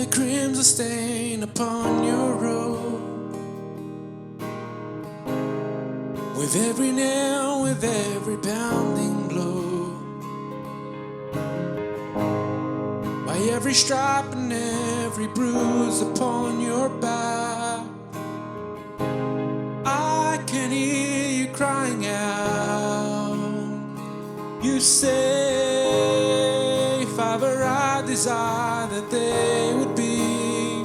the crimson stain upon your robe. With every nail, with every pounding blow, by every stripe and every bruise upon your back, I can hear you crying out. You say, Father, I desire that they would be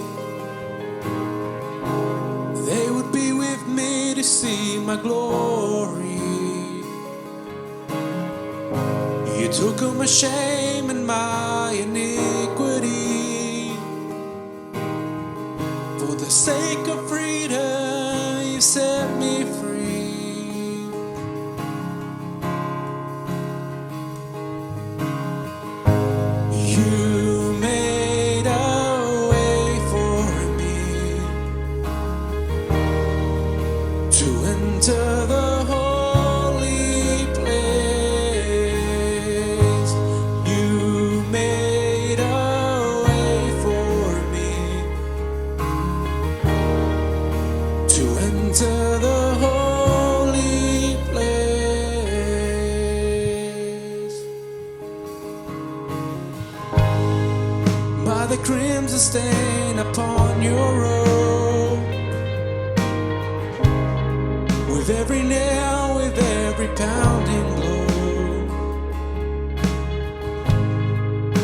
with me to see my glory. You took on my shame and my iniquity. For the sake of freedom, you set me free. You made a way for me to enter the holy place. You made a way for me to enter the holy place. By the crimson stain upon your robe, with every nail, with every pounding blow,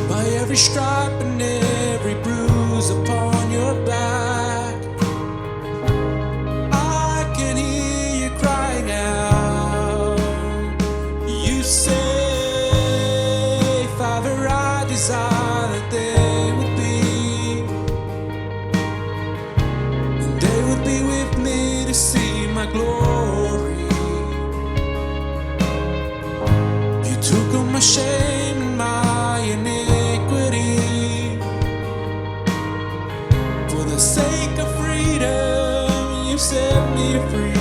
by every stripe and every bruise upon your back, I can hear you crying out. You say, Father, I desire that they would be with me to see my glory. You took on my shame and my iniquity. For the sake of freedom, you set me free.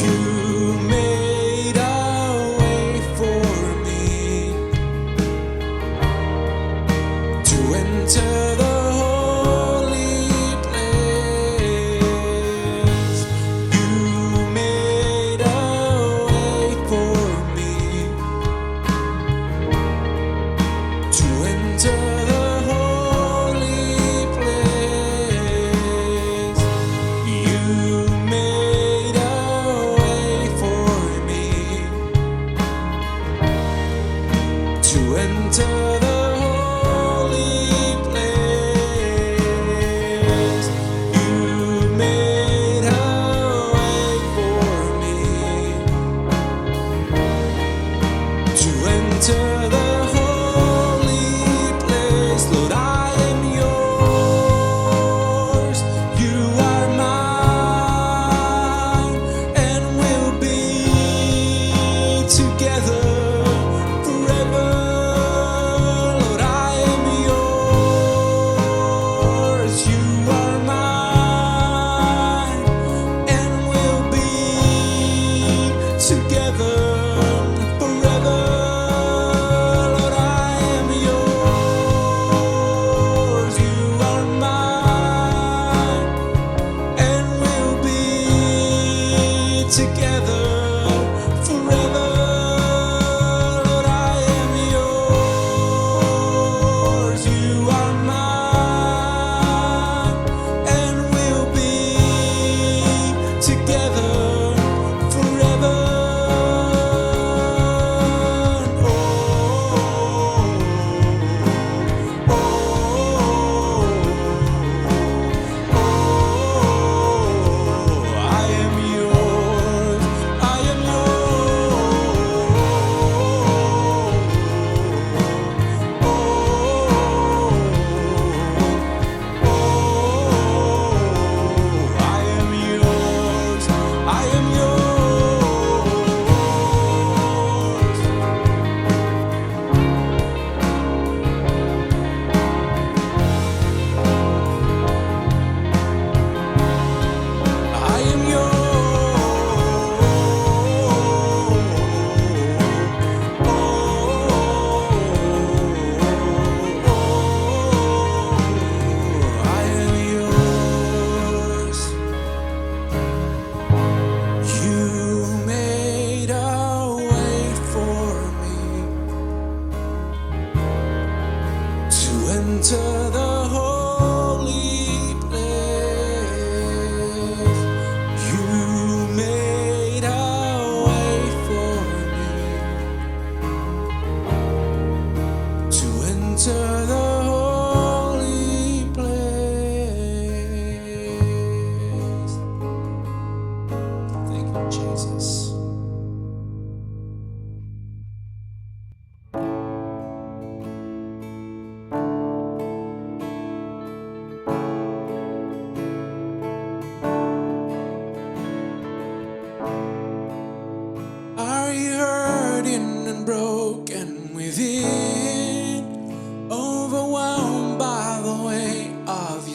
You made a way for me to enter the holy place. You made a way for me to enter the holy place. You made a way for me to enter the holy place. You made a way for me to enter the holy place. Lord, I am yours, you are mine, and we'll be together forever. Lord, I am yours, you are mine, and we'll be together forever. Lord, I am yours, you are mine, and we'll be together forever. Lord, I am yours, you are mine, and we'll be together forever. Oh, oh, oh, I am yours,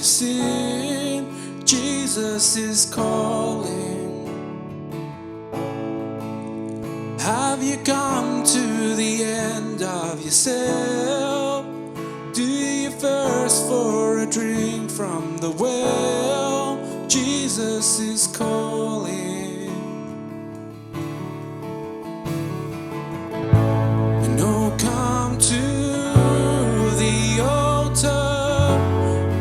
sin, Jesus is calling. Have you come to the end of yourself? Do you thirst for a drink from the well? Jesus is calling. And oh, come to the altar.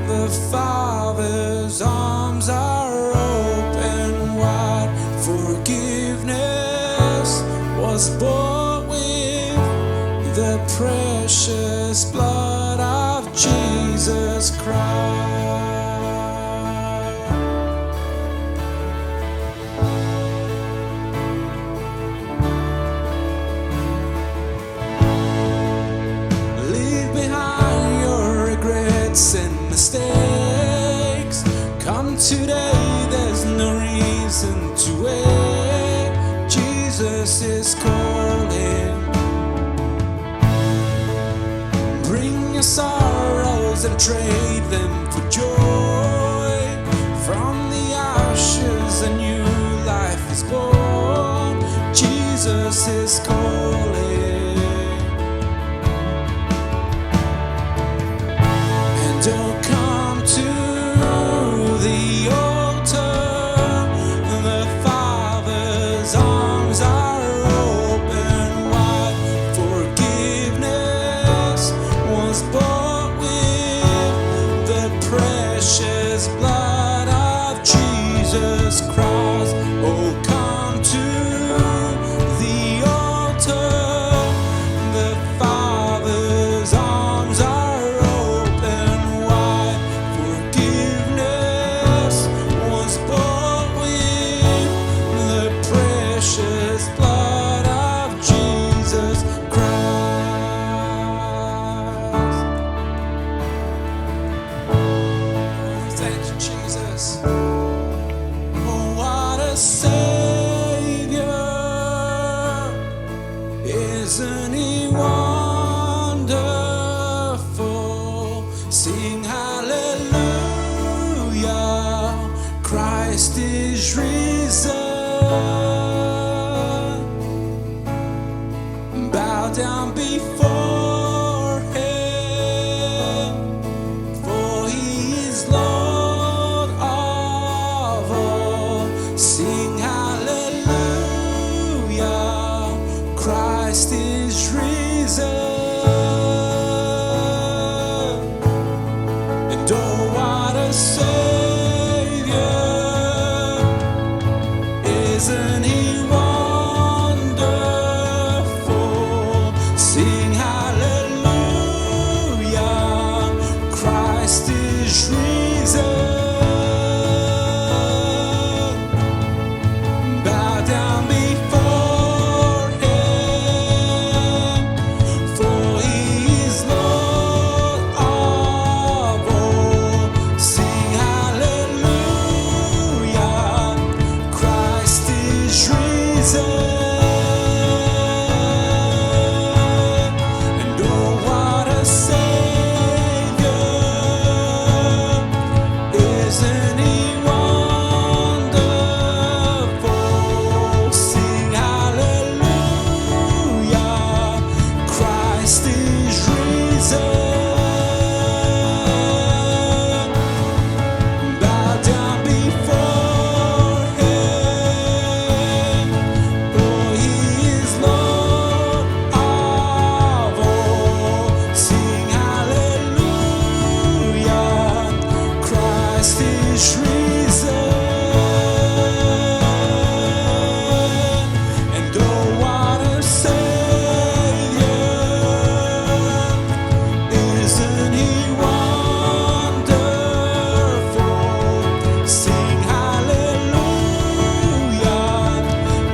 The Father's arms are open wide. Forgiveness was bought with the precious blood of Jesus Christ. Leave behind your regrets and mistakes. Come today, there's no reason to wait. Jesus is calling. Bring your sorrows and trade them for joy. From the ashes a new life is born. Jesus is calling. And don't come to the altar. The Father's arms are open wide. Forgiveness was bought with the precious blood of Jesus Christ. Oh, come to the altar. The Father's arms are open wide. Forgiveness was bought with the precious blood of Jesus Christ. Thank you, Jesus. Oh, what a Savior. Isn't He wonderful? Sing hallelujah. Christ is risen. Bow down before Him, for He is Lord of all. Sing hallelujah. Christ is risen. And oh, what a Savior. Isn't He wonderful? Sing hallelujah. Christ is risen. Bow down before Him, for He is Lord of all. Sing hallelujah. Christ is risen. And oh, what a Savior. Isn't He wonderful? Sing hallelujah. Christ is risen. Bow down before Him, for He is Lord of all. Sing hallelujah. Christ is risen. And oh, what a Savior. Isn't He wonderful? Sing hallelujah.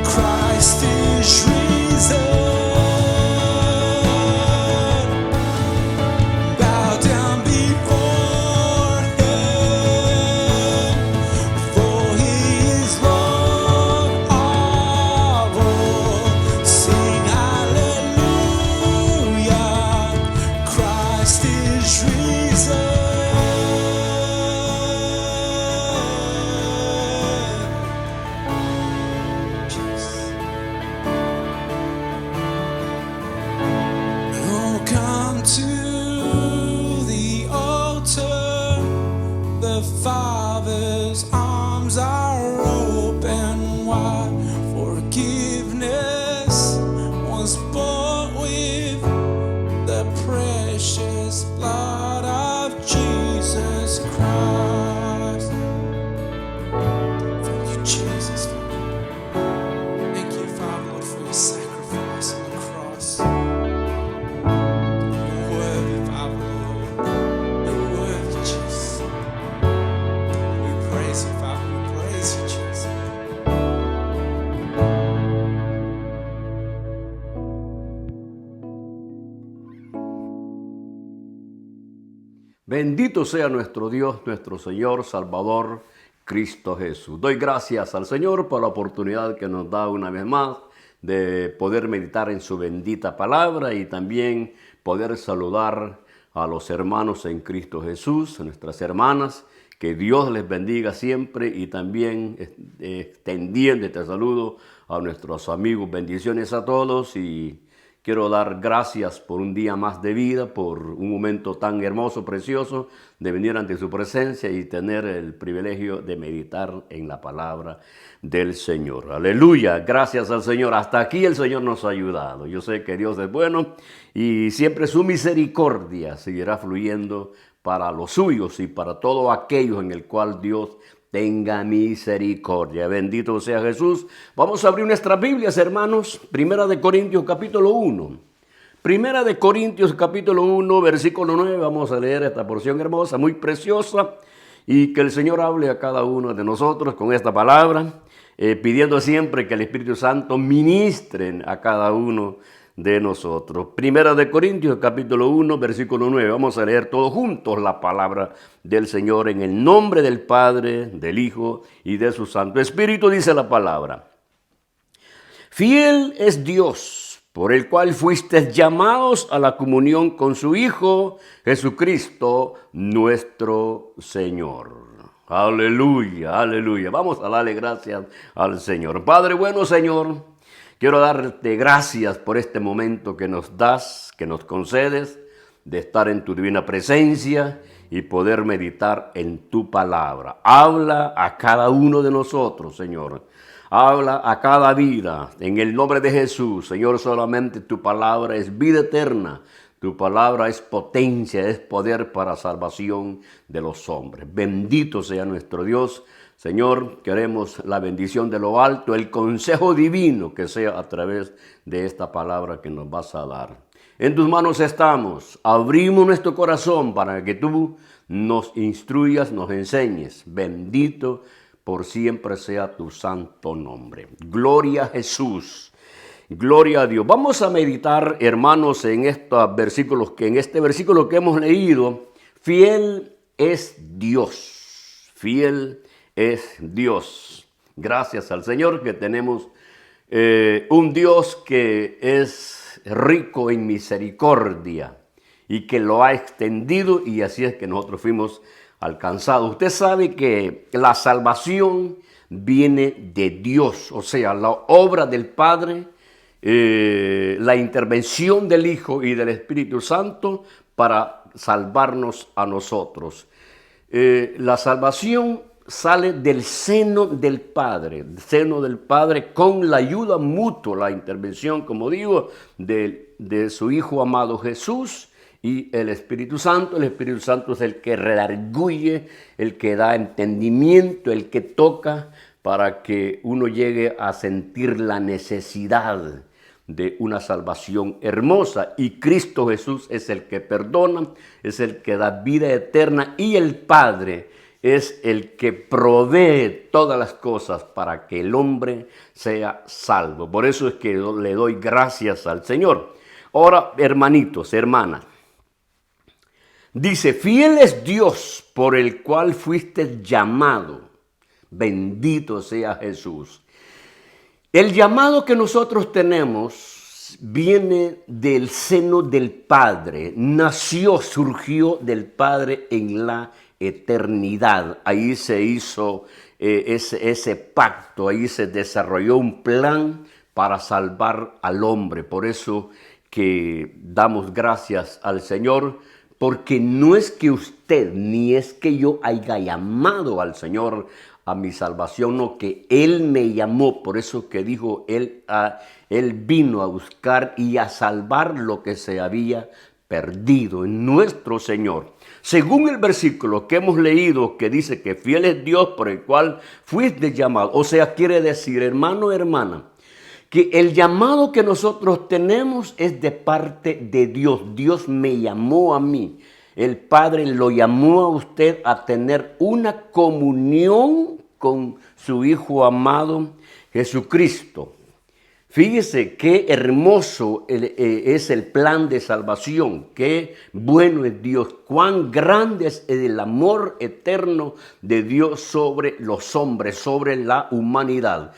Christ is risen. Bow down before Him, Father's arms are open wide. Forgiveness was bought with the precious blood of Jesus Christ. Thank you, Jesus. Thank you, Father, Lord, for your sacrifice on the cross. You're worthy, Father, Lord. You're worthy, Jesus. We praise you, Father. We praise you, Jesus. Bendito sea nuestro Dios, nuestro Señor, Salvador, Cristo Jesús. Doy gracias al Señor por la oportunidad que nos da una vez más de poder meditar en su bendita palabra y también poder saludar a los hermanos en Cristo Jesús, a nuestras hermanas. Que Dios les bendiga siempre y también extendiendo este saludo a nuestros amigos. Bendiciones a todos y quiero dar gracias por un día más de vida, por un momento tan hermoso, precioso, de venir ante su presencia y tener el privilegio de meditar en la palabra del Señor. Aleluya, gracias al Señor. Hasta aquí el Señor nos ha ayudado. Yo sé que Dios es bueno y siempre su misericordia seguirá fluyendo para los suyos y para todos aquellos en el cual Dios tenga misericordia. Bendito sea Jesús. Vamos a abrir nuestras Biblias, hermanos. Primera de Corintios, capítulo 1. Primera de Corintios, capítulo 1, versículo 9. Vamos a leer esta porción hermosa, muy preciosa. Y que el Señor hable a cada uno de nosotros con esta palabra, pidiendo siempre que el Espíritu Santo ministre a cada uno de nosotros. Primera de Corintios, capítulo 1, versículo 9. Vamos a leer todos juntos la palabra del Señor en el nombre del Padre, del Hijo y de su Santo Espíritu. Dice la palabra: Fiel es Dios, por el cual fuisteis llamados a la comunión con su Hijo, Jesucristo, nuestro Señor. Aleluya, aleluya. Vamos a darle gracias al Señor. Padre bueno, Señor, quiero darte gracias por este momento que nos das, que nos concedes, de estar en tu divina presencia y poder meditar en tu palabra. Habla a cada uno de nosotros, Señor. Habla a cada vida. En el nombre de Jesús, Señor, solamente tu palabra es vida eterna. Tu palabra es potencia, es poder para salvación de los hombres. Bendito sea nuestro Dios. Señor, queremos la bendición de lo alto, el consejo divino que sea a través de esta palabra que nos vas a dar. En tus manos estamos, abrimos nuestro corazón para que tú nos instruyas, nos enseñes. Bendito por siempre sea tu santo nombre. Gloria a Jesús, gloria a Dios. Vamos a meditar, hermanos, en estos versículos, en este versículo que hemos leído. Fiel es Dios, fiel es Dios. Gracias al Señor que tenemos un Dios que es rico en misericordia y que lo ha extendido, y así es que nosotros fuimos alcanzados. Usted sabe que la salvación viene de Dios, o sea, la obra del Padre, la intervención del Hijo y del Espíritu Santo para salvarnos a nosotros. La salvación sale del seno del Padre con la ayuda mutua, la intervención, como digo, de su Hijo amado Jesús y el Espíritu Santo. El Espíritu Santo es el que redarguye, el que da entendimiento, el que toca para que uno llegue a sentir la necesidad de una salvación hermosa. Y Cristo Jesús es el que perdona, es el que da vida eterna, y el Padre es el que provee todas las cosas para que el hombre sea salvo. Por eso es que le doy gracias al Señor. Ahora, hermanitos, hermanas, dice: fiel es Dios por el cual fuiste llamado. Bendito sea Jesús. El llamado que nosotros tenemos viene del seno del Padre. Nació, surgió del Padre en la eternidad. Ahí se hizo ese pacto, ahí se desarrolló un plan para salvar al hombre. Por eso que damos gracias al Señor, porque no es que usted ni es que yo haya llamado al Señor a mi salvación, no, que Él me llamó. Por eso que dijo, Él vino a buscar y a salvar lo que se había perdido en nuestro Señor. Según el versículo que hemos leído, que dice que fiel es Dios por el cual fuiste llamado. O sea, quiere decir, hermano, hermana, que el llamado que nosotros tenemos es de parte de Dios. Dios me llamó a mí. El Padre lo llamó a usted a tener una comunión con su Hijo amado Jesucristo. Fíjese qué hermoso es el plan de salvación, qué bueno es Dios, cuán grande es el amor eterno de Dios sobre los hombres, sobre la humanidad.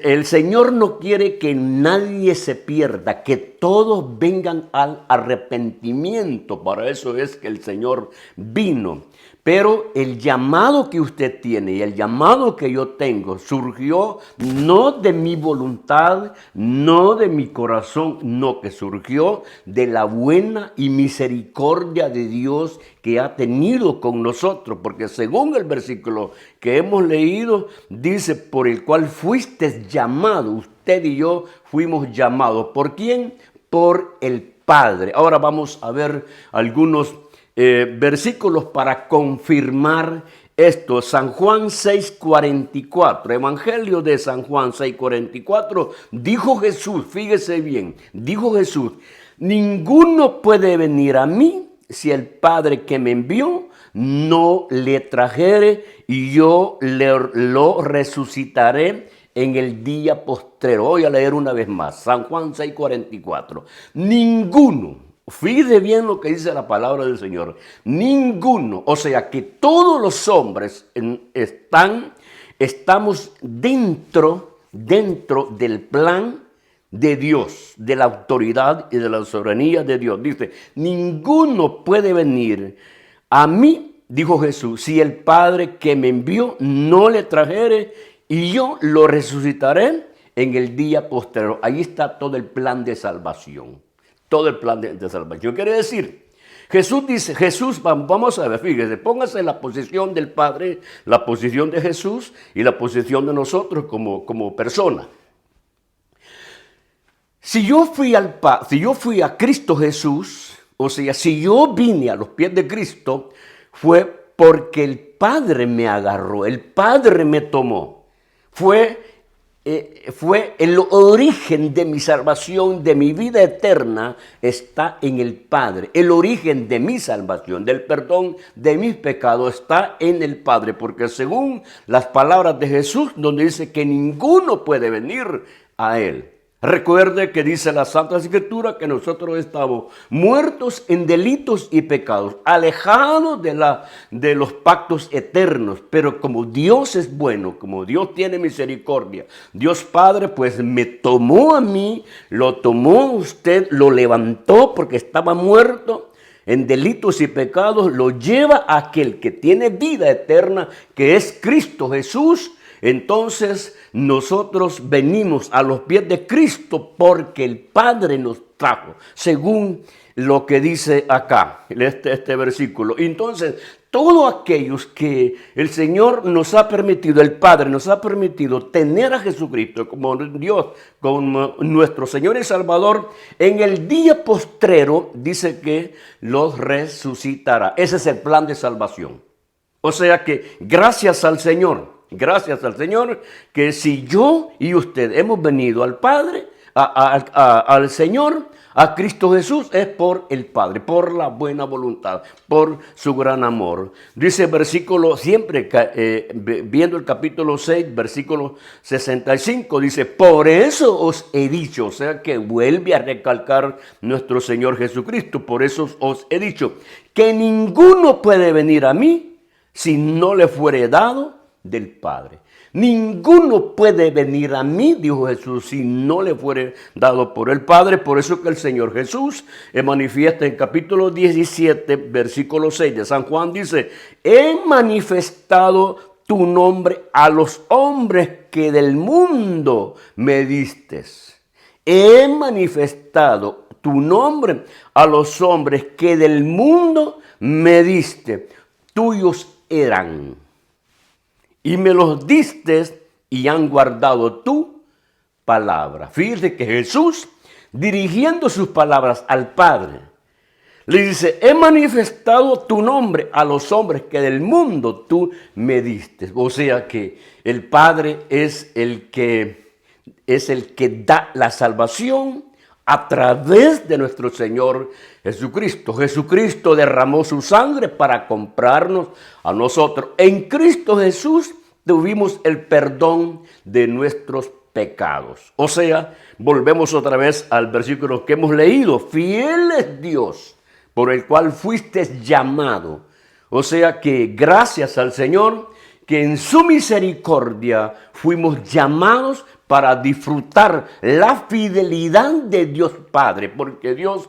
El Señor no quiere que nadie se pierda, que todos vengan al arrepentimiento. Para eso es que el Señor vino. Pero el llamado que usted tiene y el llamado que yo tengo surgió no de mi voluntad, no de mi corazón, no, que surgió de la buena y misericordia de Dios que ha tenido con nosotros. Porque según el versículo que hemos leído, dice, por el cual fuiste llamado, usted y yo fuimos llamados. ¿Por quién? Por el Padre. Ahora vamos a ver algunos versículos para confirmar esto. San Juan 6:44, Evangelio de San Juan 6:44, dijo Jesús, fíjese bien, dijo Jesús, ninguno puede venir a mí si el Padre que me envió no le trajere, y yo lo resucitaré en el día postrero. Voy a leer una vez más, San Juan 6:44, ninguno. Fíjese bien lo que dice la palabra del Señor. Ninguno, o sea que todos los hombres estamos dentro del plan de Dios, de la autoridad y de la soberanía de Dios. Dice, ninguno puede venir a mí, dijo Jesús, si el Padre que me envió no le trajere, y yo lo resucitaré en el día posterior. Ahí está todo el plan de salvación. Todo el plan de salvación. Quiere decir, vamos a ver, fíjese, póngase en la posición del Padre, la posición de Jesús y la posición de nosotros como persona. Si yo fui a Cristo Jesús, o sea, si yo vine a los pies de Cristo, fue porque el Padre me agarró, el Padre me tomó. Fue el origen de mi salvación, de mi vida eterna, está en el Padre. El origen de mi salvación, del perdón de mis pecados, está en el Padre. Porque según las palabras de Jesús, donde dice que ninguno puede venir a Él. Recuerde que dice la Santa Escritura que nosotros estamos muertos en delitos y pecados, alejados de los pactos eternos. Pero como Dios es bueno, como Dios tiene misericordia, Dios Padre pues me tomó a mí, lo tomó a usted, lo levantó porque estaba muerto en delitos y pecados, lo lleva a aquel que tiene vida eterna, que es Cristo Jesús. Entonces nosotros venimos a los pies de Cristo porque el Padre nos trajo, según lo que dice acá, este versículo. Entonces, todos aquellos que el Señor nos ha permitido, el Padre nos ha permitido tener a Jesucristo como Dios, como nuestro Señor y Salvador, en el día postrero dice que los resucitará. Ese es el plan de salvación. O sea que gracias al Señor, que si yo y usted hemos venido al Padre, al Señor, a Cristo Jesús, es por el Padre, por la buena voluntad, por su gran amor. Dice el versículo, siempre viendo el capítulo 6, versículo 65, dice, por eso os he dicho, o sea que vuelve a recalcar nuestro Señor Jesucristo, por eso os he dicho, que ninguno puede venir a mí si no le fuere dado del Padre. Ninguno puede venir a mí, dijo Jesús, si no le fuere dado por el Padre. Por eso que el Señor Jesús manifiesta en capítulo 17, versículo 6 de San Juan, dice, he manifestado tu nombre a los hombres que del mundo me distes. He manifestado tu nombre a los hombres que del mundo me diste. Tuyos eran. Y me los diste y han guardado tu palabra. Fíjate que Jesús, dirigiendo sus palabras al Padre, le dice, he manifestado tu nombre a los hombres que del mundo tú me diste. O sea que el Padre es el que da la salvación a través de nuestro Señor Jesucristo. Jesucristo derramó su sangre para comprarnos a nosotros. En Cristo Jesús tuvimos el perdón de nuestros pecados. O sea, volvemos otra vez al versículo que hemos leído. Fiel es Dios, por el cual fuiste llamado. O sea que gracias al Señor, que en su misericordia fuimos llamados para disfrutar la fidelidad de Dios Padre, porque Dios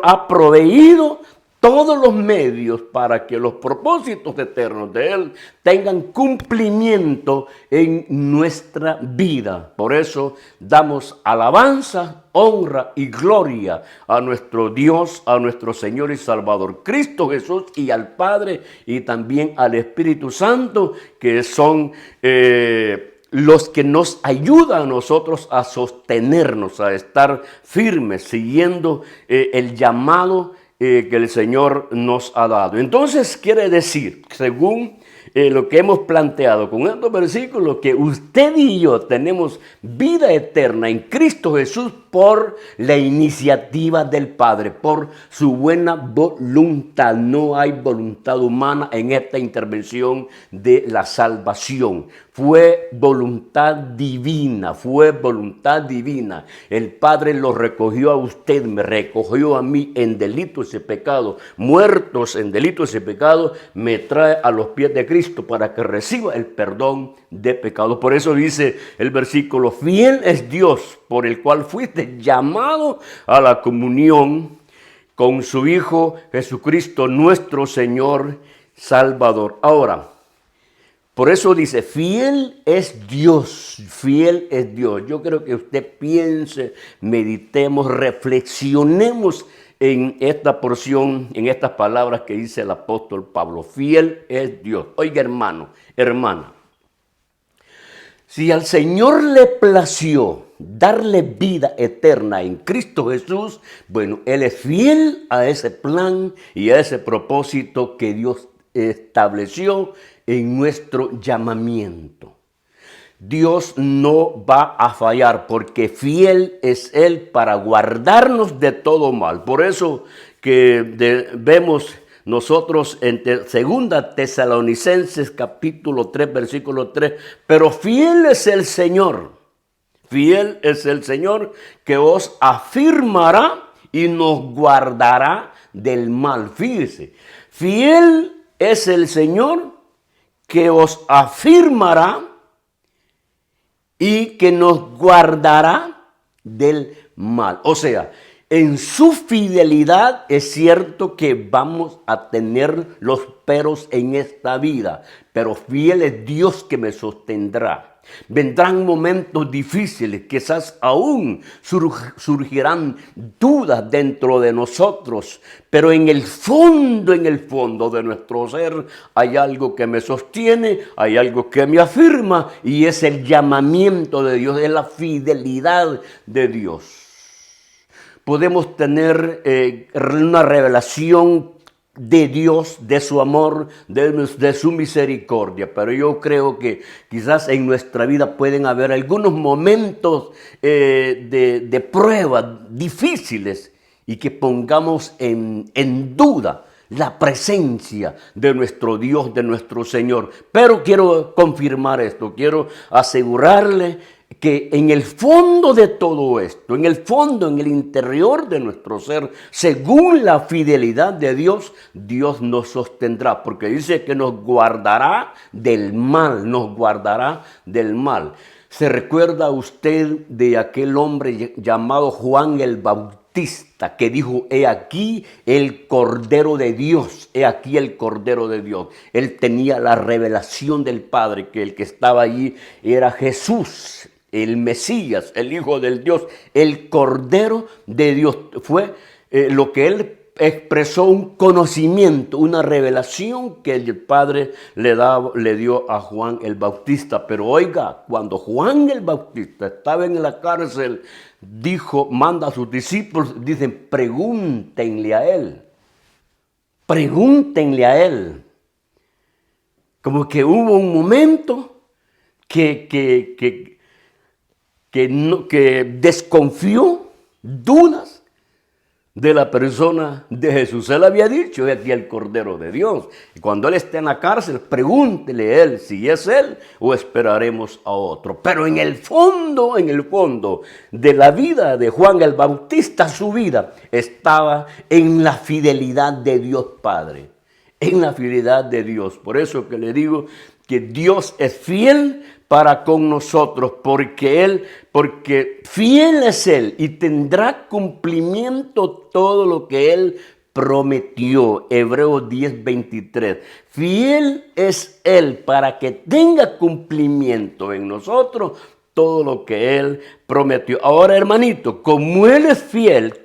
ha proveído todos los medios para que los propósitos eternos de Él tengan cumplimiento en nuestra vida. Por eso damos alabanza, honra y gloria a nuestro Dios, a nuestro Señor y Salvador, Cristo Jesús, y al Padre y también al Espíritu Santo, que son los que nos ayudan a nosotros a sostenernos, a estar firmes, siguiendo el llamado que el Señor nos ha dado. Entonces quiere decir, según lo que hemos planteado con estos versículos, que usted y yo tenemos vida eterna en Cristo Jesús por la iniciativa del Padre, por su buena voluntad. No hay voluntad humana en esta intervención de la salvación. Fue voluntad divina, fue voluntad divina. El Padre lo recogió a usted, me recogió a mí en delitos y pecados. Muertos en delitos y pecados, me trae a los pies de Cristo para que reciba el perdón de pecados. Por eso dice el versículo, fiel es Dios, por el cual fuiste llamado a la comunión con su Hijo Jesucristo, nuestro Señor Salvador. Ahora, por eso dice, fiel es Dios, fiel es Dios. Yo creo que usted piense, meditemos, reflexionemos en esta porción, en estas palabras que dice el apóstol Pablo. Fiel es Dios. Oiga, hermano, hermana, si al Señor le plació darle vida eterna en Cristo Jesús, bueno, Él es fiel a ese plan y a ese propósito que Dios estableció en nuestro llamamiento. Dios no va a fallar porque fiel es Él para guardarnos de todo mal. Por eso que vemos nosotros en 2 Tesalonicenses capítulo 3, versículo 3, pero fiel es el Señor que os afirmará y nos guardará del mal. Fíjese, fiel es el Señor que os afirmará y que nos guardará del mal. O sea, en su fidelidad es cierto que vamos a tener los peros en esta vida, pero fiel es Dios que me sostendrá. Vendrán momentos difíciles, quizás aún surgirán dudas dentro de nosotros, pero en el fondo de nuestro ser hay algo que me sostiene, hay algo que me afirma y es el llamamiento de Dios, es la fidelidad de Dios. Podemos tener una revelación de Dios, de su amor, de su misericordia. Pero yo creo que quizás en nuestra vida pueden haber algunos momentos de prueba difíciles y que pongamos en duda la presencia de nuestro Dios, de nuestro Señor. Pero quiero confirmar esto, quiero asegurarle que en el fondo de todo esto, en el fondo, en el interior de nuestro ser, según la fidelidad de Dios, Dios nos sostendrá, porque dice que nos guardará del mal, nos guardará del mal. ¿Se recuerda usted de aquel hombre llamado Juan el Bautista que dijo, he aquí el Cordero de Dios, he aquí el Cordero de Dios? Él tenía la revelación del Padre, que el que estaba allí era Jesús. el Mesías, el Hijo del Dios, el Cordero de Dios. Fue lo que él expresó, un conocimiento, una revelación que el Padre le dio a Juan el Bautista. Pero oiga, cuando Juan el Bautista estaba en la cárcel, manda a sus discípulos, dicen, pregúntenle a él. Pregúntenle a él. Como que hubo un momento que desconfió, dudas de la persona de Jesús. Él había dicho, es aquí el Cordero de Dios. Y cuando él esté en la cárcel, pregúntele a él si es él o esperaremos a otro. Pero en el fondo de la vida de Juan el Bautista, su vida estaba en la fidelidad de Dios Padre. En la fidelidad de Dios. Por eso que le digo que Dios es fiel para con nosotros, porque fiel es Él y tendrá cumplimiento todo lo que Él prometió. Hebreos 10:23. Fiel es Él para que tenga cumplimiento en nosotros todo lo que Él prometió. Ahora, hermanito, como Él es fiel,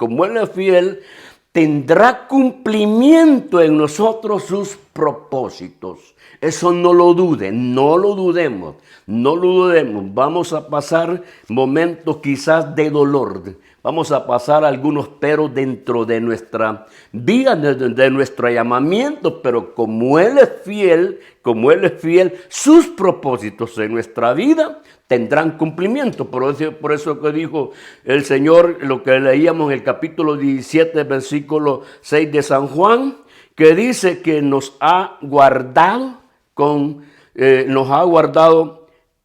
tendrá cumplimiento en nosotros sus propósitos. Eso no lo duden, no lo dudemos. Vamos a pasar momentos quizás de dolor. Vamos a pasar algunos peros dentro de nuestra vida, de nuestro llamamiento. Pero como Él es fiel, sus propósitos en nuestra vida tendrán cumplimiento. Por eso que dijo el Señor, lo que leíamos en el capítulo 17, versículo 6 de San Juan, que dice que nos ha guardado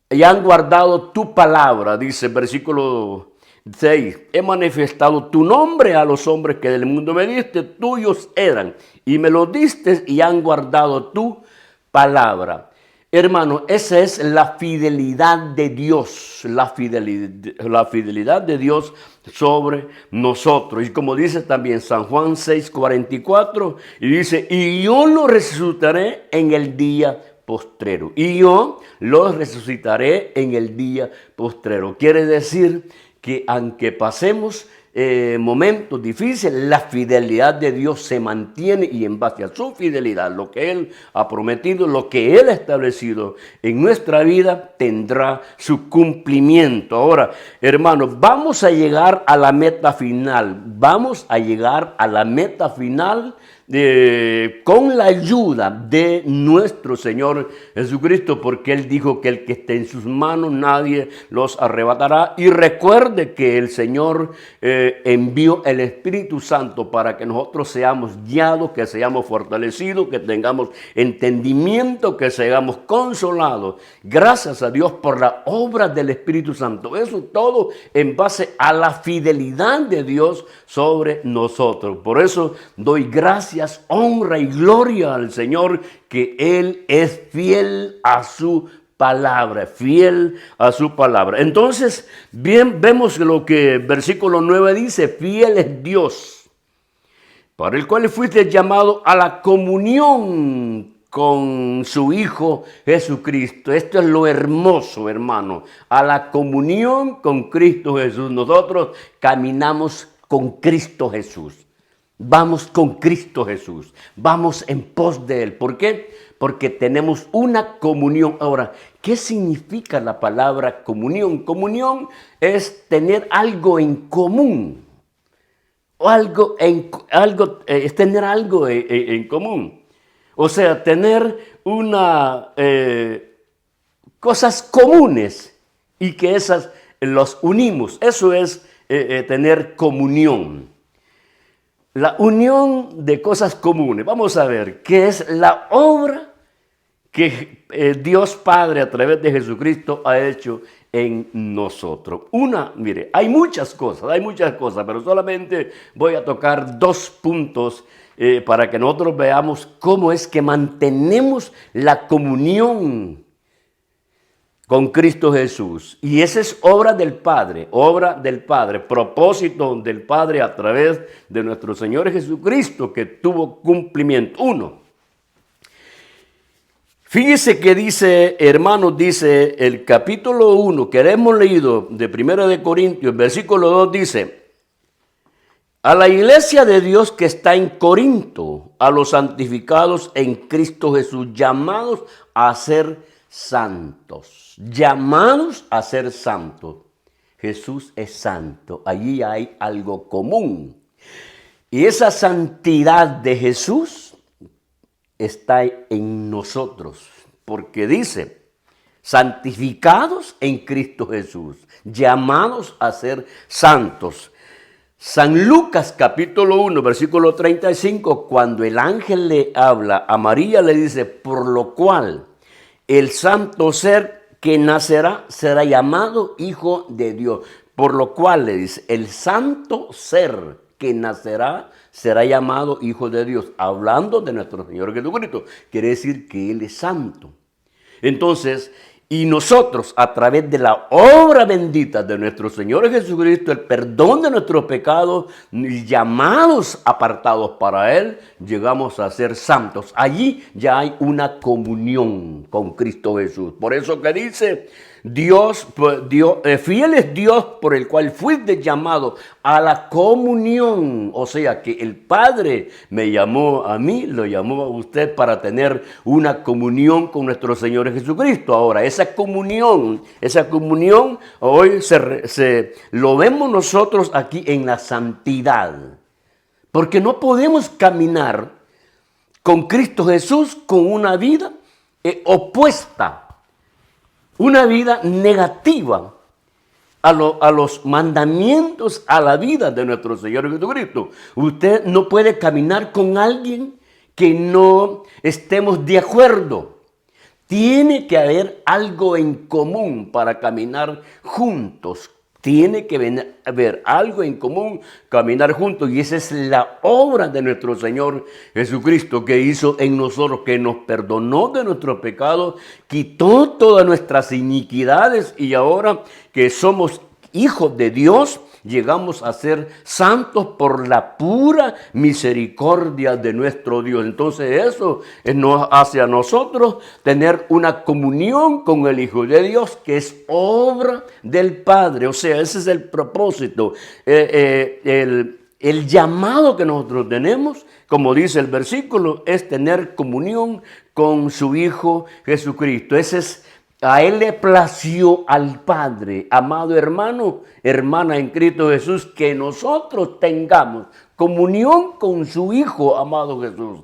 y han guardado tu palabra, dice versículo 6. He manifestado tu nombre a los hombres que del mundo me diste, tuyos eran, y me los diste y han guardado tu palabra. Hermano, esa es la fidelidad de Dios, la fidelidad de Dios sobre nosotros. Y como dice también San Juan 6:44, y dice, y yo lo resucitaré en el día postrero. Y yo lo resucitaré en el día postrero. Quiere decir que aunque pasemos momentos difíciles, la fidelidad de Dios se mantiene, y en base a su fidelidad, lo que Él ha prometido, lo que Él ha establecido en nuestra vida, tendrá su cumplimiento. Ahora, hermanos, vamos a llegar a la meta final. Con la ayuda de nuestro Señor Jesucristo, porque Él dijo que el que esté en sus manos nadie los arrebatará. Y recuerde que el Señor envió el Espíritu Santo para que nosotros seamos guiados, que seamos fortalecidos, que tengamos entendimiento, que seamos consolados. Gracias a Dios por la obra del Espíritu Santo. Eso todo en base a la fidelidad de Dios sobre nosotros. Por eso doy gracias, honra y gloria al Señor, que Él es fiel a su palabra, Entonces, bien, vemos lo que versículo 9 dice: fiel es Dios, para el cual fuiste llamado a la comunión con su Hijo Jesucristo. Esto es lo hermoso, hermano, a la comunión con Cristo Jesús. Nosotros caminamos con Cristo Jesús. Vamos con Cristo Jesús, vamos en pos de Él. ¿Por qué? Porque tenemos una comunión. Ahora, ¿qué significa la palabra comunión? Comunión es tener algo en común. Es tener algo en común. O sea, tener cosas comunes y que esas los unimos. Eso es tener comunión. La unión de cosas comunes. Vamos a ver qué es la obra que Dios Padre a través de Jesucristo ha hecho en nosotros. Mire, hay muchas cosas, pero solamente voy a tocar 2 puntos para que nosotros veamos cómo es que mantenemos la comunión con Cristo Jesús. Y esa es obra del Padre, propósito del Padre a través de nuestro Señor Jesucristo, que tuvo cumplimiento. 1. Fíjese que dice, hermanos, dice el capítulo 1 que hemos leído de 1 de Corintios, versículo 2 dice, a la iglesia de Dios que está en Corinto, a los santificados en Cristo Jesús, llamados a ser santos, llamados a ser santos. Jesús es santo, allí hay algo común. Y esa santidad de Jesús está en nosotros, porque dice, santificados en Cristo Jesús, llamados a ser santos. San Lucas capítulo 1, versículo 35, cuando el ángel le habla a María, le dice, por lo cual el santo ser que nacerá será llamado Hijo de Dios. Por lo cual le dice, el santo ser que nacerá será llamado Hijo de Dios. Hablando de nuestro Señor Jesucristo, quiere decir que Él es santo. Entonces, y nosotros, a través de la obra bendita de nuestro Señor Jesucristo, el perdón de nuestros pecados, llamados, apartados para Él, llegamos a ser santos. Allí ya hay una comunión con Cristo Jesús. Por eso que dice, fiel es Dios por el cual fuiste llamado a la comunión. O sea que el Padre me llamó a mí, lo llamó a usted para tener una comunión con nuestro Señor Jesucristo. Ahora, esa comunión hoy lo vemos nosotros aquí en la santidad. Porque no podemos caminar con Cristo Jesús con una vida opuesta. Una vida negativa a los mandamientos, a la vida de nuestro Señor Jesucristo. Usted no puede caminar con alguien que no estemos de acuerdo. Tiene que haber algo en común para caminar juntos. Tiene que haber algo en común, caminar juntos. Y esa es la obra de nuestro Señor Jesucristo que hizo en nosotros, que nos perdonó de nuestros pecados, quitó todas nuestras iniquidades y ahora que somos hijos de Dios, llegamos a ser santos por la pura misericordia de nuestro Dios. Entonces eso nos hace a nosotros tener una comunión con el Hijo de Dios, que es obra del Padre. O sea, ese es el propósito, el llamado que nosotros tenemos, como dice el versículo, es tener comunión con su Hijo Jesucristo. Ese es A Él le plació al Padre, amado hermano, hermana en Cristo Jesús, que nosotros tengamos comunión con su Hijo, amado Jesús.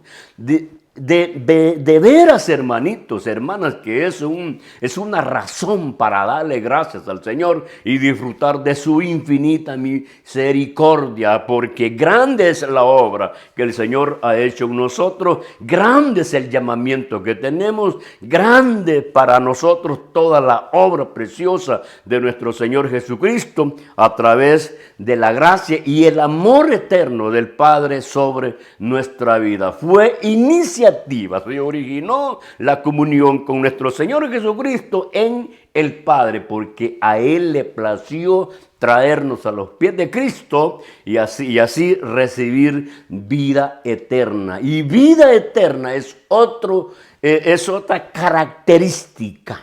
De veras, hermanitos, hermanas, que es una razón para darle gracias al Señor y disfrutar de su infinita misericordia, porque grande es la obra que el Señor ha hecho en nosotros, grande es el llamamiento que tenemos, grande para nosotros toda la obra preciosa de nuestro Señor Jesucristo a través de la gracia y el amor eterno del Padre sobre nuestra vida. Fue iniciativa, se originó la comunión con nuestro Señor Jesucristo en el Padre, porque a Él le plació traernos a los pies de Cristo y así recibir vida eterna. Y vida eterna es otra característica,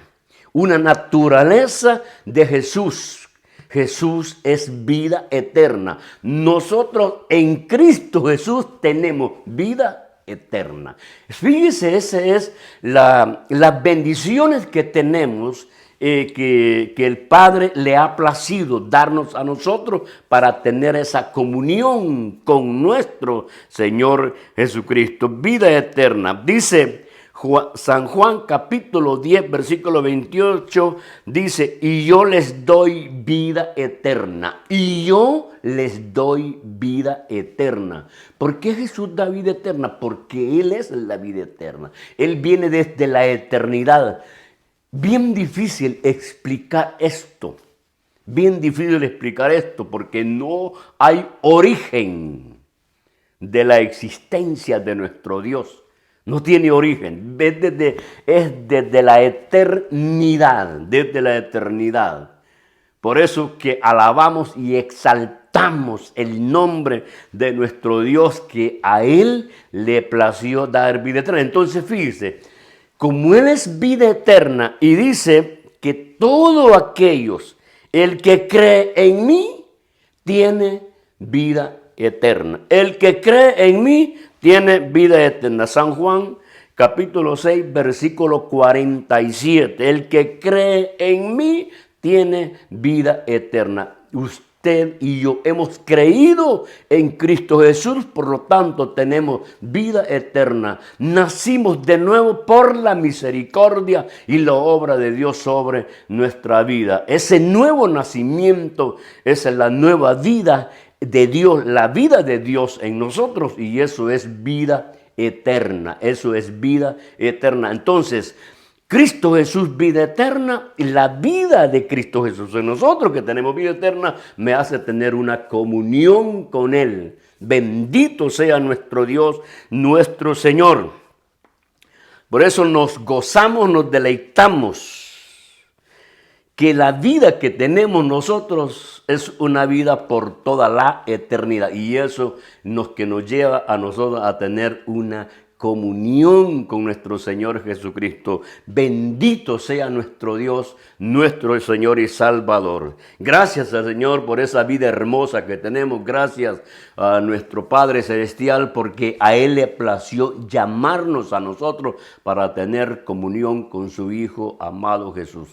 una naturaleza de Jesús. Jesús es vida eterna. Nosotros en Cristo Jesús tenemos vida eterna. Fíjese, esa es las bendiciones que tenemos, que el Padre le ha placido darnos a nosotros para tener esa comunión con nuestro Señor Jesucristo. Vida eterna. Dice San Juan capítulo 10, versículo 28, dice, y yo les doy vida eterna. Y yo les doy vida eterna. ¿Por qué Jesús da vida eterna? Porque Él es la vida eterna. Él viene desde la eternidad. Bien difícil explicar esto. Bien difícil explicar esto porque no hay origen de la existencia de nuestro Dios. No tiene origen, es desde la eternidad, desde la eternidad. Por eso que alabamos y exaltamos el nombre de nuestro Dios, que a Él le plació dar vida eterna. Entonces fíjese, como Él es vida eterna y dice que todos aquellos, el que cree en mí, tiene vida eterna. El que cree en mí, tiene vida eterna. San Juan capítulo 6, versículo 47. El que cree en mí, tiene vida eterna. Usted y yo hemos creído en Cristo Jesús, por lo tanto tenemos vida eterna. Nacimos de nuevo por la misericordia y la obra de Dios sobre nuestra vida. Ese nuevo nacimiento es la nueva vida de Dios, la vida de Dios en nosotros, y eso es vida eterna. Eso es vida eterna. Entonces, Cristo Jesús, vida eterna, y la vida de Cristo Jesús en nosotros, que tenemos vida eterna, me hace tener una comunión con Él. Bendito sea nuestro Dios, nuestro Señor. Por eso nos gozamos, nos deleitamos, que la vida que tenemos nosotros es una vida por toda la eternidad. Y eso que nos lleva a nosotros a tener una comunión con nuestro Señor Jesucristo. Bendito sea nuestro Dios, nuestro Señor y Salvador. Gracias al Señor por esa vida hermosa que tenemos. Gracias a nuestro Padre Celestial, porque a Él le plació llamarnos a nosotros para tener comunión con su Hijo amado Jesús.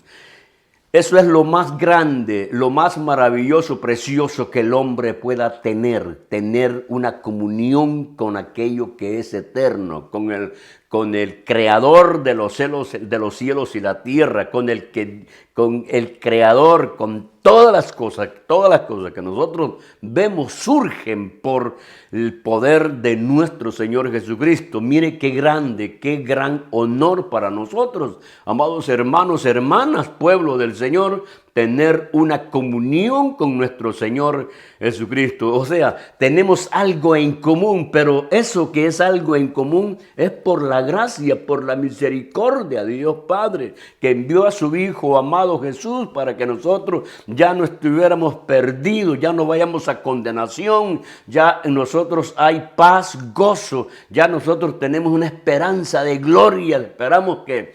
Eso es lo más grande, lo más maravilloso, precioso que el hombre pueda tener una comunión con aquello que es eterno, con el creador de los cielos y la tierra, con el creador, con todas las cosas que nosotros vemos surgen por el poder de nuestro Señor Jesucristo. Mire qué grande, qué gran honor para nosotros, amados hermanos, hermanas, pueblo del Señor, tener una comunión con nuestro Señor Jesucristo. O sea, tenemos algo en común, pero eso que es algo en común es por la gracia, por la misericordia de Dios Padre, que envió a su Hijo amado Jesús para que nosotros ya no estuviéramos perdidos, ya no vayamos a condenación, ya en nosotros hay paz, gozo, ya nosotros tenemos una esperanza de gloria. Esperamos que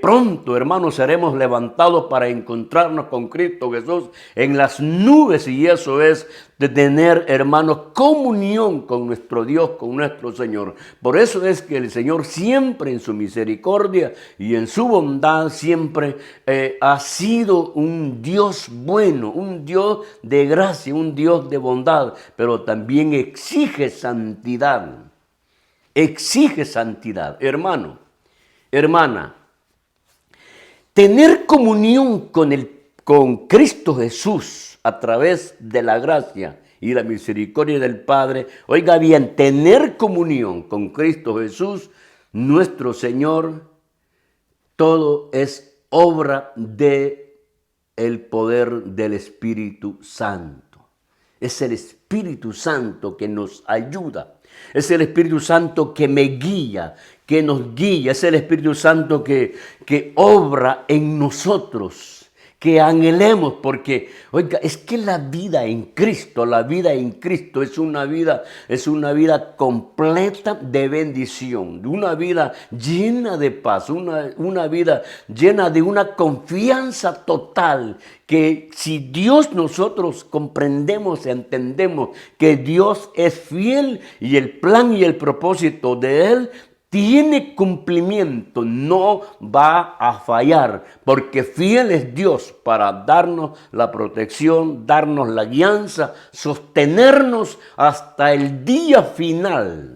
pronto, hermanos, seremos levantados para encontrarnos con Cristo Jesús en las nubes, y eso es de tener, hermanos, comunión con nuestro Dios, con nuestro Señor. Por eso es que el Señor siempre en su misericordia y en su bondad siempre ha sido un Dios bueno, un Dios de gracia, un Dios de bondad, pero también exige santidad. Exige santidad, hermano, hermana. Tener comunión con Cristo Jesús a través de la gracia y la misericordia del Padre. Oiga bien, tener comunión con Cristo Jesús, nuestro Señor, todo es obra del poder del Espíritu Santo. Es el Espíritu Santo que nos ayuda. Es el Espíritu Santo que me guía, que nos guía. Es el Espíritu Santo que obra en nosotros, que anhelemos, porque, oiga, es que la vida en Cristo es una vida completa de bendición, una vida llena de paz, una vida llena de una confianza total, que si Dios nosotros comprendemos, entendemos que Dios es fiel y el plan y el propósito de Él tiene cumplimiento, no va a fallar, porque fiel es Dios para darnos la protección, darnos la guianza, sostenernos hasta el día final,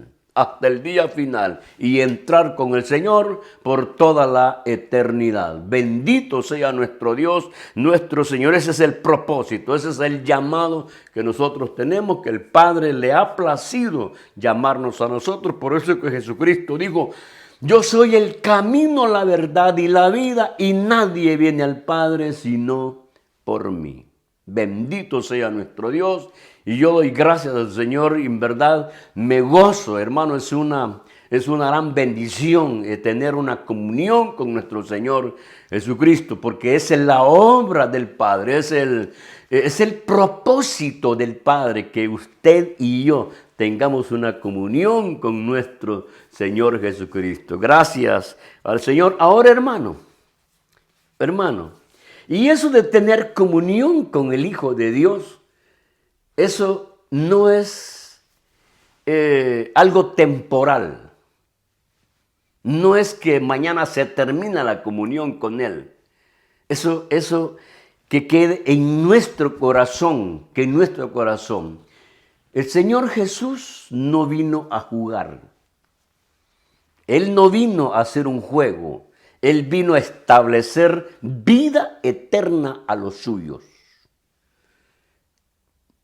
y entrar con el Señor por toda la eternidad. Bendito sea nuestro Dios, nuestro Señor. Ese es el propósito, ese es el llamado que nosotros tenemos, que el Padre le ha placido llamarnos a nosotros. Por eso es que Jesucristo dijo: yo soy el camino, la verdad y la vida, y nadie viene al Padre sino por mí. Bendito sea nuestro Dios, y yo doy gracias al Señor, y en verdad me gozo, hermano. Es una gran bendición tener una comunión con nuestro Señor Jesucristo, porque es la obra del Padre, es el propósito del Padre, que usted y yo tengamos una comunión con nuestro Señor Jesucristo. Gracias al Señor. Ahora, hermano, y eso de tener comunión con el Hijo de Dios, eso no es algo temporal. No es que mañana se termina la comunión con Él. Eso que quede en nuestro corazón, que en nuestro corazón. El Señor Jesús no vino a jugar. Él no vino a hacer un juego. Él vino a establecer vida eterna a los suyos.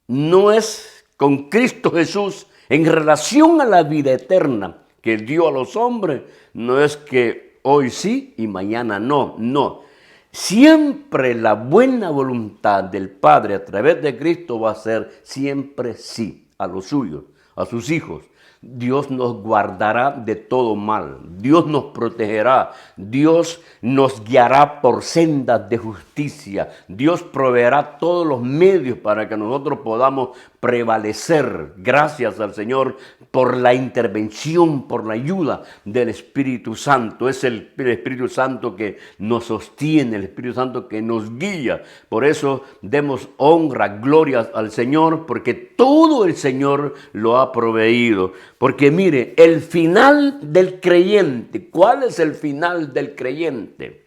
No es con Cristo Jesús en relación a la vida eterna que dio a los hombres. No es que hoy sí y mañana no. No. Siempre la buena voluntad del Padre a través de Cristo va a ser siempre sí a los suyos, a sus hijos. Dios nos guardará de todo mal. Dios nos protegerá. Dios nos guiará por sendas de justicia. Dios proveerá todos los medios para que nosotros podamos prevalecer. Gracias al Señor por la intervención, por la ayuda del Espíritu Santo. Es el Espíritu Santo que nos sostiene, el Espíritu Santo que nos guía. Por eso demos honra, gloria al Señor, porque todo el Señor lo ha proveído. Porque mire, el final del creyente, ¿cuál es el final del creyente?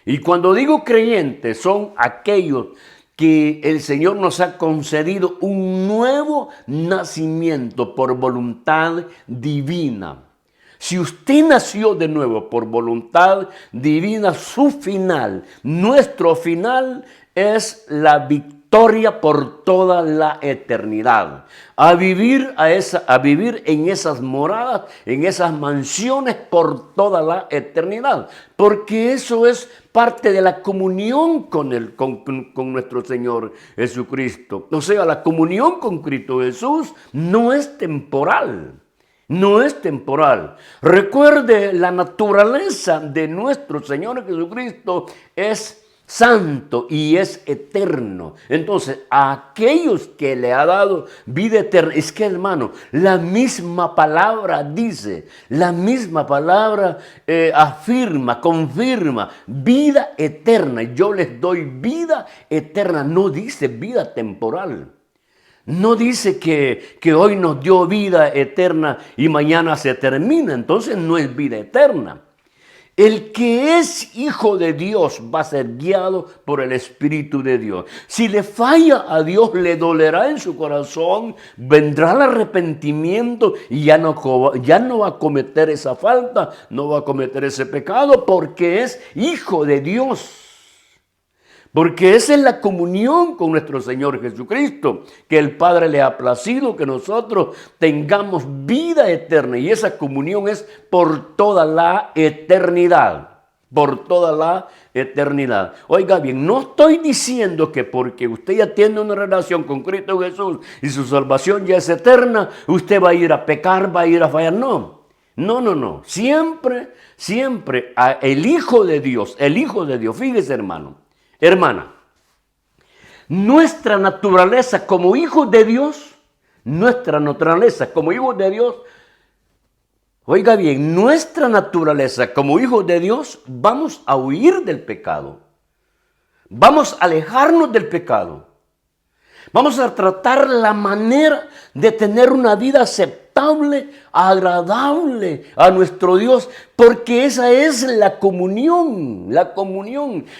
Y cuando digo creyente, son aquellos que el Señor nos ha concedido un nuevo nacimiento por voluntad divina. Si usted nació de nuevo por voluntad divina, su final, nuestro final es la victoria por toda la eternidad. A vivir en esas moradas, en esas mansiones por toda la eternidad. Porque eso es parte de la comunión con nuestro Señor Jesucristo. O sea, la comunión con Cristo Jesús no es temporal. No es temporal. Recuerde, la naturaleza de nuestro Señor Jesucristo es santo y es eterno. Entonces, a aquellos que le ha dado vida eterna, es que, hermano, la misma palabra dice, la misma palabra afirma, confirma, vida eterna. Yo les doy vida eterna, no dice vida temporal. No dice que hoy nos dio vida eterna y mañana se termina, entonces no es vida eterna. El que es hijo de Dios va a ser guiado por el Espíritu de Dios. Si le falla a Dios, le dolerá en su corazón, vendrá el arrepentimiento y ya no va a cometer esa falta, no va a cometer ese pecado porque es hijo de Dios. Porque esa es la comunión con nuestro Señor Jesucristo, que el Padre le ha placido que nosotros tengamos vida eterna. Y esa comunión es por toda la eternidad, por toda la eternidad. Oiga bien, no estoy diciendo que porque usted ya tiene una relación con Cristo Jesús y su salvación ya es eterna, usted va a ir a pecar, va a ir a fallar. No, no. Siempre el Hijo de Dios, fíjese hermana, nuestra naturaleza como hijos de Dios, oiga bien, nuestra naturaleza como hijos de Dios, vamos a huir del pecado. Vamos a alejarnos del pecado. Vamos a tratar la manera de tener una vida aceptable, agradable a nuestro Dios, porque esa es la comunión.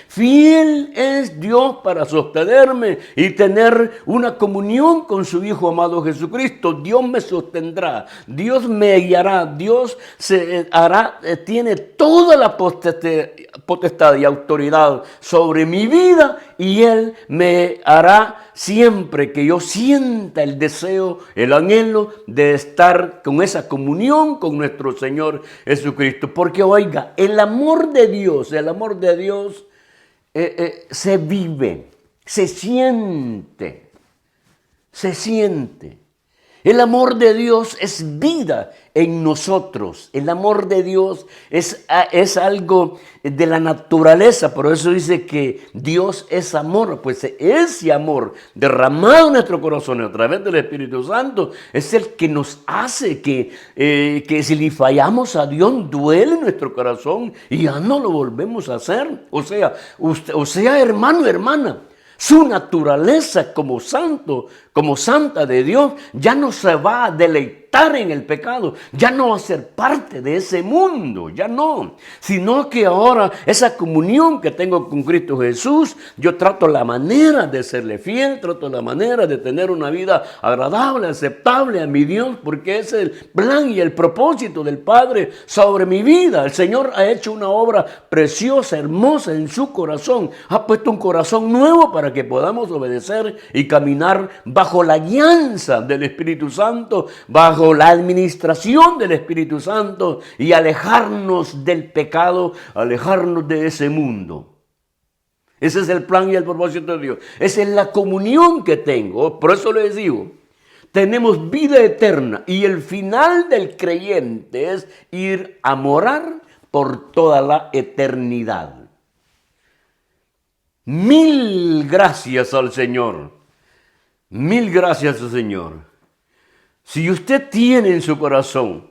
Fiel es Dios para sostenerme y tener una comunión con su Hijo amado Jesucristo. Dios me sostendrá, Dios me guiará, Dios tiene toda la potestad y autoridad sobre mi vida y Él me hará siempre que yo sienta el deseo, el anhelo de estar con esa comunión con nuestro Señor Jesucristo. Porque oiga, el amor de Dios se vive, se siente. El amor de Dios es vida en nosotros. El amor de Dios es algo de la naturaleza. Por eso dice que Dios es amor. Pues ese amor derramado en nuestro corazón a través del Espíritu Santo es el que nos hace que si le fallamos a Dios duele nuestro corazón y ya no lo volvemos a hacer. O sea, hermano, hermana. Su naturaleza como santo, como santa de Dios, ya no se va a deleitar en el pecado, ya no va a ser parte de ese mundo, ya no. Sino que ahora esa comunión que tengo con Cristo Jesús, yo trato la manera de serle fiel, trato la manera de tener una vida agradable, aceptable a mi Dios, porque es el plan y el propósito del Padre sobre mi vida. El Señor ha hecho una obra preciosa, hermosa en su corazón, ha puesto un corazón nuevo para que podamos obedecer y caminar bajo la guianza del Espíritu Santo, bajo la administración del Espíritu Santo y alejarnos del pecado, alejarnos de ese mundo. Ese es el plan y el propósito de Dios. Esa es la comunión que tengo. Por eso les digo, tenemos vida eterna y el final del creyente es ir a morar por toda la eternidad. Mil gracias al Señor. Mil gracias al Señor. Si usted tiene en su corazón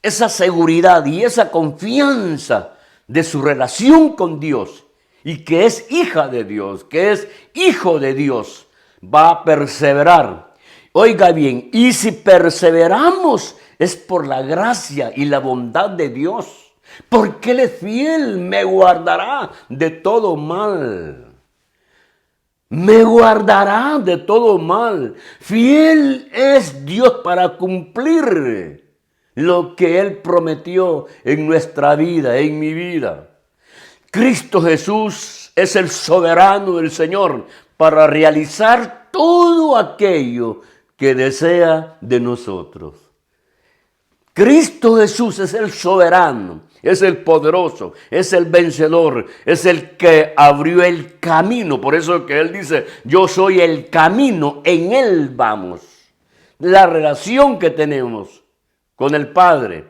esa seguridad y esa confianza de su relación con Dios y que es hija de Dios, que es hijo de Dios, va a perseverar. Oiga bien, y si perseveramos es por la gracia y la bondad de Dios, porque Él es fiel, me guardará de todo mal. Me guardará de todo mal. Fiel es Dios para cumplir lo que Él prometió en nuestra vida, en mi vida. Cristo Jesús es el soberano del Señor para realizar todo aquello que desea de nosotros. Cristo Jesús es el soberano, es el poderoso, es el vencedor, es el que abrió el camino. Por eso que Él dice, yo soy el camino, en Él vamos. La relación que tenemos con el Padre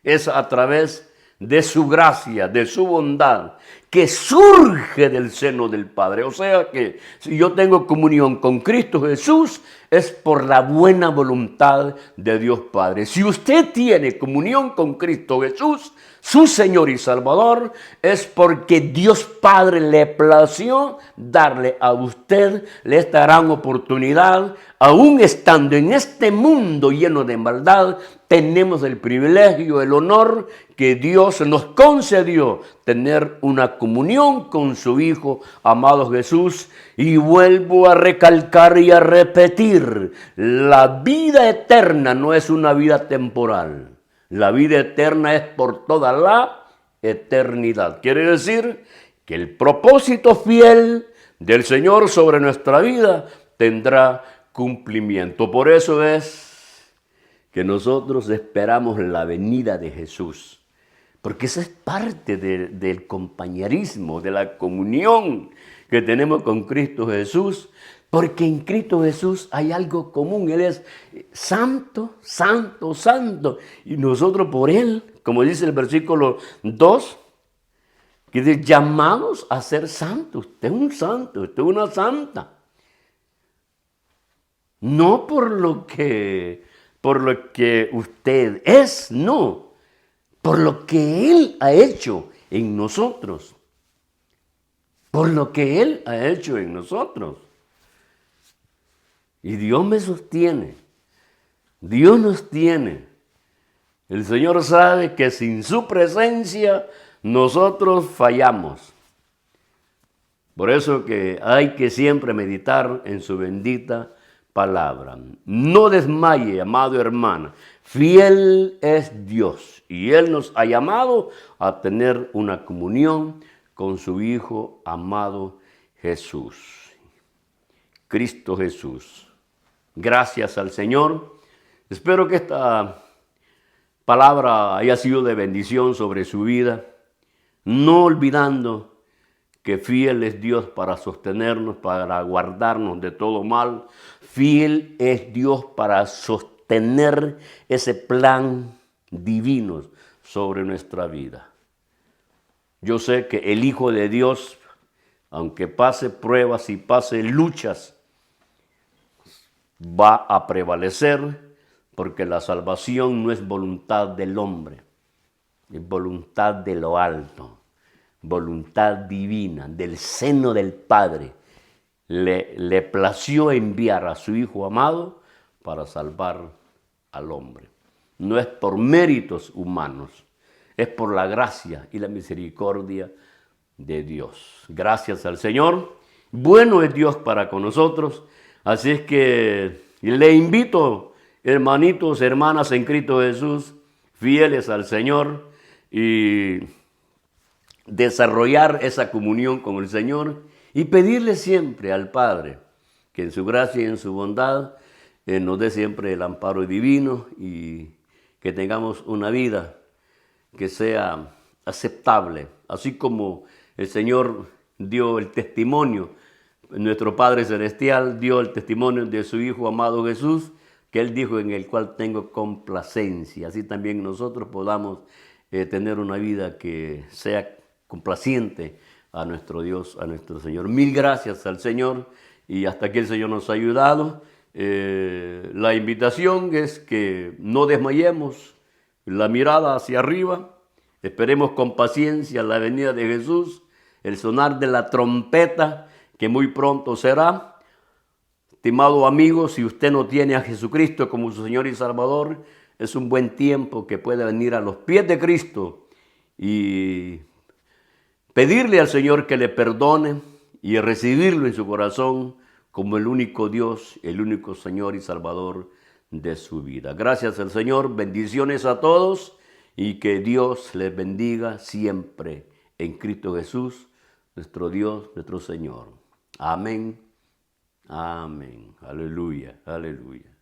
es a través de su gracia, de su bondad, que surge del seno del Padre. O sea que si yo tengo comunión con Cristo Jesús, es por la buena voluntad de Dios Padre. Si usted tiene comunión con Cristo Jesús, su Señor y Salvador, es porque Dios Padre le plació darle a usted esta gran oportunidad. Aún estando en este mundo lleno de maldad, tenemos el privilegio, el honor que Dios nos concedió, tener una comunión con su Hijo amado Jesús. Y vuelvo a recalcar y a repetir, la vida eterna no es una vida temporal. La vida eterna es por toda la eternidad. Quiere decir que el propósito fiel del Señor sobre nuestra vida tendrá cumplimiento. Por eso es que nosotros esperamos la venida de Jesús. Porque esa es parte del compañerismo, de la comunión que tenemos con Cristo Jesús. Porque en Cristo Jesús hay algo común. Él es santo, santo, santo. Y nosotros por Él, como dice el versículo 2, que dice, llamados a ser santos. Usted es un santo, usted es una santa. No por lo que usted es, no. Por lo que Él ha hecho en nosotros. Por lo que Él ha hecho en nosotros. Y Dios me sostiene. Dios nos tiene. El Señor sabe que sin su presencia nosotros fallamos. Por eso que hay que siempre meditar en su bendita palabra. No desmaye, amado hermano. Fiel es Dios y Él nos ha llamado a tener una comunión con su Hijo amado Jesús. Cristo Jesús. Gracias al Señor. Espero que esta palabra haya sido de bendición sobre su vida, no olvidando que fiel es Dios para sostenernos, para guardarnos de todo mal. Fiel es Dios para sostener ese plan divino sobre nuestra vida. Yo sé que el Hijo de Dios, aunque pase pruebas y pase luchas, va a prevalecer, porque la salvación no es voluntad del hombre, es voluntad de lo alto, voluntad divina, del seno del Padre. Le plació enviar a su Hijo amado para salvar al hombre. No es por méritos humanos, es por la gracia y la misericordia de Dios. Gracias al Señor. Bueno es Dios para con nosotros. Así es que le invito, hermanitos, hermanas en Cristo Jesús, fieles al Señor, y desarrollar esa comunión con el Señor y pedirle siempre al Padre que en su gracia y en su bondad nos dé siempre el amparo divino y que tengamos una vida que sea aceptable, así como el Señor dio el testimonio, nuestro Padre Celestial dio el testimonio de su Hijo amado Jesús, que Él dijo: en el cual tengo complacencia. Así también nosotros podamos tener una vida que sea complaciente a nuestro Dios, a nuestro Señor. Mil gracias al Señor, y hasta aquí el Señor nos ha ayudado. La invitación es que no desmayemos, la mirada hacia arriba, esperemos con paciencia la venida de Jesús, el sonar de la trompeta que muy pronto será. Estimado amigo, si usted no tiene a Jesucristo como su Señor y Salvador, es un buen tiempo que puede venir a los pies de Cristo y pedirle al Señor que le perdone y recibirlo en su corazón como el único Dios, el único Señor y Salvador de su vida. Gracias al Señor, bendiciones a todos, y que Dios les bendiga siempre en Cristo Jesús, nuestro Dios, nuestro Señor. Amén. Amén. Aleluya. Aleluya.